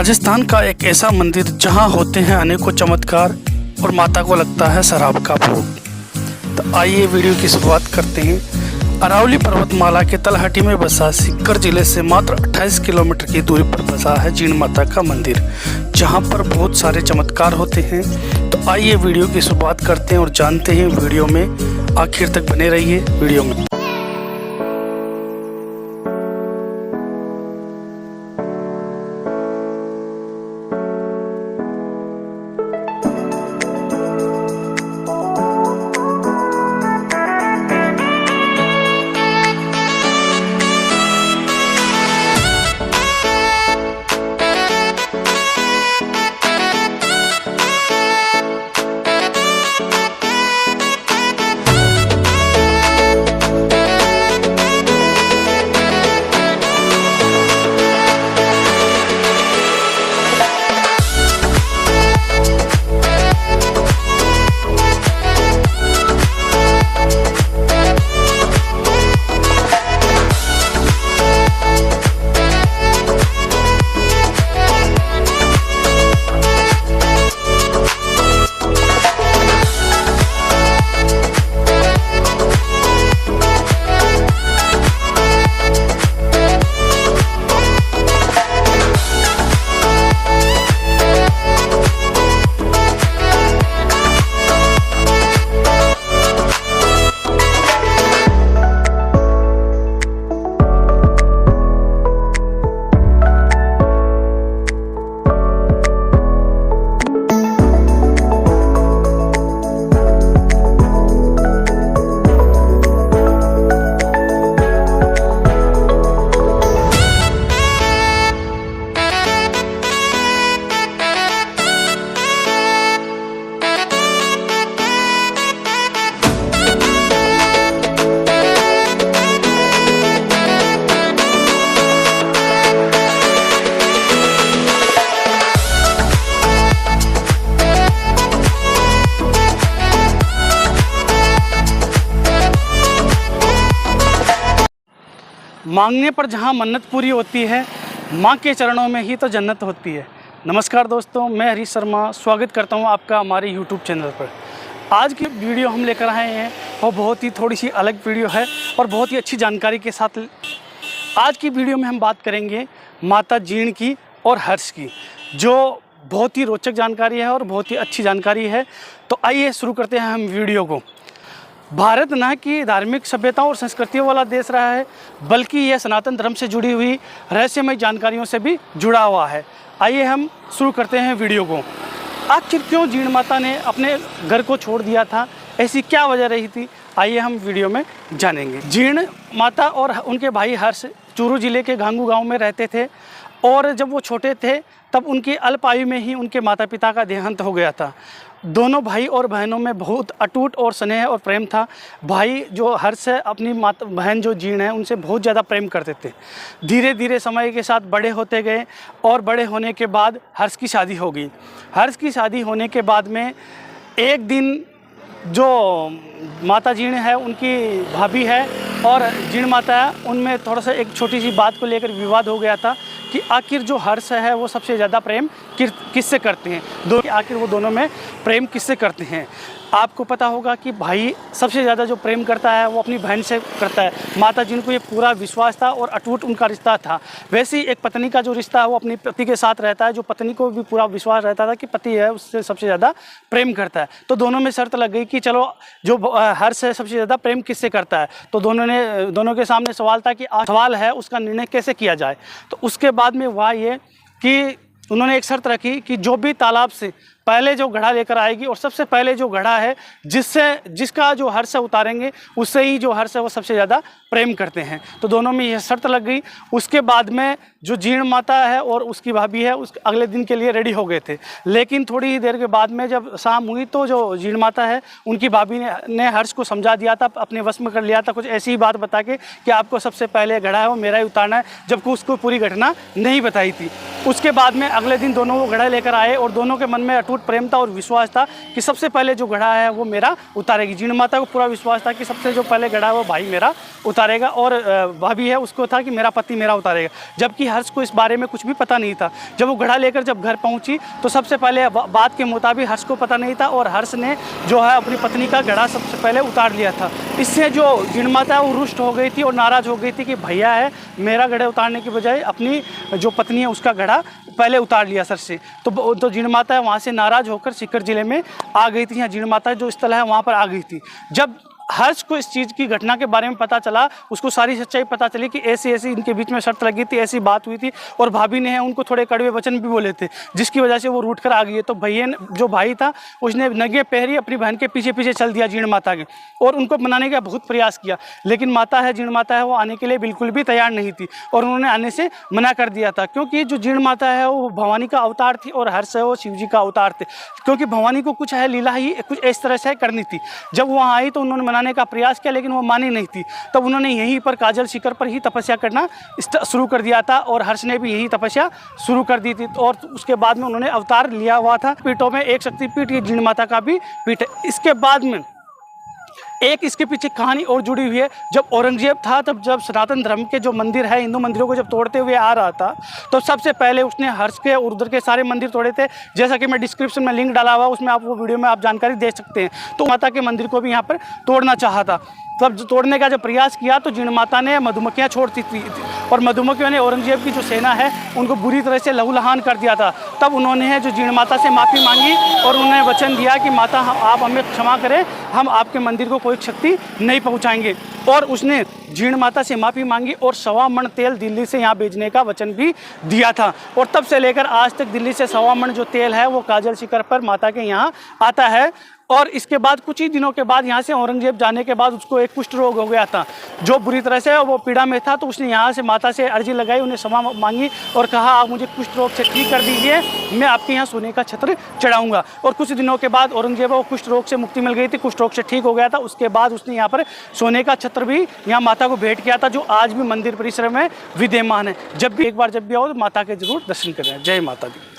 राजस्थान का एक ऐसा मंदिर जहां होते हैं अनेकों चमत्कार और माता को लगता है शराब का भोग। तो आइए वीडियो की शुरुआत करते हैं। अरावली पर्वतमाला के तलहटी में बसा सीकर जिले से मात्र 28 किलोमीटर की दूरी पर बसा है जीण माता का मंदिर, जहां पर बहुत सारे चमत्कार होते हैं। तो आइए वीडियो की शुरुआत करते हैं और जानते हैं वीडियो में। आखिर तक बने रहिए वीडियो में। मांगने पर जहां मन्नत पूरी होती है, मां के चरणों में ही तो जन्नत होती है। नमस्कार दोस्तों, मैं हरीश शर्मा स्वागत करता हूं आपका हमारे YouTube चैनल पर। आज की वीडियो हम लेकर आए हैं वो बहुत ही थोड़ी सी अलग वीडियो है और बहुत ही अच्छी जानकारी के साथ। आज की वीडियो में हम बात करेंगे माता जीण की और हर्ष की, जो बहुत ही रोचक जानकारी है और बहुत ही अच्छी जानकारी है। तो आइए शुरू करते हैं हम वीडियो को। भारत न कि धार्मिक सभ्यताओं और संस्कृतियों वाला देश रहा है, बल्कि यह सनातन धर्म से जुड़ी हुई रहस्यमय जानकारियों से भी जुड़ा हुआ है। आइए हम शुरू करते हैं वीडियो को। आखिर क्यों जीण माता ने अपने घर को छोड़ दिया था, ऐसी क्या वजह रही थी, आइए हम वीडियो में जानेंगे। जीण माता और उनके भाई हर्ष चूरू जिले के घांगू गांव में रहते थे और जब वो छोटे थे तब उनकी अल्प आयु में ही उनके माता पिता का देहांत हो गया था। दोनों भाई और बहनों में बहुत अटूट और स्नेह और प्रेम था। भाई जो हर्ष है अपनी माता बहन जो जीण है उनसे बहुत ज़्यादा प्रेम करते थे। धीरे धीरे समय के साथ बड़े होते गए और बड़े होने के बाद हर्ष की शादी हो गई। हर्ष की शादी होने के बाद में एक दिन जो माता जीण है उनकी भाभी है और जीण माता है, उनमें थोड़ा सा एक छोटी सी बात को लेकर विवाद हो गया था कि आखिर जो हर्ष है वो सबसे ज़्यादा प्रेम किससे करते हैं, आखिर वो दोनों में प्रेम किससे करते हैं। आपको पता होगा कि भाई सबसे ज़्यादा जो प्रेम करता है वो अपनी बहन से करता है। माता जी को ये पूरा विश्वास था और अटूट उनका रिश्ता था। वैसे ही एक पत्नी का जो रिश्ता है वो अपनी पति के साथ रहता है, जो पत्नी को भी पूरा विश्वास रहता था कि पति है उससे सबसे ज़्यादा प्रेम करता है। तो दोनों में शर्त लग गई कि चलो जो हर्ष है सबसे ज़्यादा प्रेम किससे करता है। तो दोनों के सामने सवाल था कि सवाल है उसका निर्णय कैसे किया जाए। तो उसके बाद में हुआ ये कि उन्होंने एक शर्त रखी कि जो भी तालाब से पहले जो घड़ा लेकर आएगी और सबसे पहले जो घड़ा है जिसका जो हर्ष है उतारेंगे उससे ही जो हर्ष है वो सबसे ज़्यादा प्रेम करते हैं। तो दोनों में यह शर्त लग गई। उसके बाद में जो जीण माता है और उसकी भाभी है उस अगले दिन के लिए रेडी हो गए थे। लेकिन थोड़ी ही देर के बाद में जब शाम हुई तो जो जीण माता है उनकी भाभी ने हर्ष को समझा दिया था, अपने वश में कर लिया था, कुछ ऐसी ही बात बता के कि आपको सबसे पहले घड़ा है वो मेरा ही उतारना है, जबकि उसको पूरी घटना नहीं बताई थी। उसके बाद में अगले दिन दोनों वो घड़ा लेकर आए और दोनों के मन में अटूट प्रेम था और विश्वास था कि सबसे पहले जो घड़ा है वो मेरा उतारेगी। जीण माता को पूरा विश्वास था कि सबसे जो पहले घड़ा है वो भाई मेरा उतारेगा और भाभी है उसको था कि मेरा पति मेरा उतारेगा। जबकि हर्ष को इस बारे में कुछ भी पता नहीं था। जब वो घड़ा लेकर जब घर पहुंची तो सबसे पहले बात के मुताबिक हर्ष को पता नहीं था और हर्ष ने जो है अपनी पत्नी का घड़ा सबसे पहले उतार लिया था। इससे जो जिणमाता है वो रुष्ट हो गई थी और नाराज़ हो गई थी कि भैया है मेरा घड़ा उतारने की बजाय अपनी जो पत्नी है उसका घड़ा पहले उतार लिया सर से। तो जिणमाता है वहाँ से नाराज़ होकर सीकर जिले में आ गई थी। यहाँ जिणमाता जो स्थल है वहाँ पर आ गई थी। जब हर्ष को इस चीज़ की घटना के बारे में पता चला, उसको सारी सच्चाई पता चली कि ऐसी ऐसी इनके बीच में शर्त लगी थी, ऐसी बात हुई थी और भाभी ने उनको थोड़े कड़वे वचन भी बोले थे जिसकी वजह से वो रूठ कर आ गई है। तो भैया जो भाई था उसने नंगे पैरी अपनी बहन के पीछे पीछे चल दिया जिणमाता के और उनको मनाने का बहुत प्रयास किया, लेकिन माता है जिणमाता है वो आने के लिए बिल्कुल भी तैयार नहीं थी और उन्होंने आने से मना कर दिया था। क्योंकि जो जिणमाता है वो भवानी का अवतार थी और हर्ष है वो शिव जी का अवतार थे। क्योंकि भवानी को कुछ है लीला ही कुछ इस तरह से करनी थी। जब वहाँ आई तो उन्होंने मनाने का प्रयास किया लेकिन वो मानी नहीं थी। तब उन्होंने यहीं पर काजल शिखर पर ही तपस्या करना शुरू कर दिया था और हर्ष ने भी यही तपस्या शुरू कर दी थी। और उसके बाद में उन्होंने अवतार लिया हुआ था। पीठों में एक शक्तिपीठ ये जिणमाता का भी पीठ है। इसके बाद में एक इसके पीछे कहानी और जुड़ी हुई है। जब औरंगजेब था तब जब सनातन धर्म के जो मंदिर है हिंदू मंदिरों को जब तोड़ते हुए आ रहा था तो सबसे पहले उसने हर्ष के और उधर के सारे मंदिर तोड़े थे। जैसा कि मैं डिस्क्रिप्शन में लिंक डाला हुआ उसमें आप वो वीडियो में आप जानकारी दे सकते हैं। तो माता के मंदिर को भी यहाँ पर तोड़ना चाहा था। तब तोड़ने का जब प्रयास किया तो जिणमाता ने मधुमक्खियाँ छोड़ती थी और मधुमक्खियों ने औरंगजेब की जो सेना है उनको बुरी तरह से लहूलुहान कर दिया था। तब उन्होंने जो जिणमाता से माफ़ी मांगी और उन्होंने वचन दिया कि माता आप हमें क्षमा करें, हम आपके मंदिर को कोई क्षति नहीं पहुंचाएंगे। और उसने जिणमाता से माफ़ी मांगी और 1.25 मण तेल दिल्ली से यहाँ भेजने का वचन भी दिया था। और तब से लेकर आज तक दिल्ली से 1.25 मण जो तेल है वो काजल शिखर पर माता के यहाँ आता है। और इसके बाद कुछ ही दिनों के बाद यहाँ से औरंगजेब जाने के बाद उसको एक कुष्ठ रोग हो गया था जो बुरी तरह से वो पीड़ा में था। तो उसने यहाँ से माता से अर्जी लगाई, उन्हें क्षमा मांगी और कहा आप मुझे कुष्ठ रोग से ठीक कर दीजिए, मैं आपके यहाँ सोने का छत्र चढ़ाऊंगा। और कुछ दिनों के बाद औरंगजेब को कुष्ठ रोग से मुक्ति मिल गई थी, कुष्ठ रोग से ठीक हो गया था। उसके बाद उसने यहाँ पर सोने का छत्र भी यहाँ माता को भेंट किया था जो आज भी मंदिर परिसर में विद्यमान है। जब भी एक बार जब भी आओ तो माता के जरूर दर्शन करें। जय माता दी।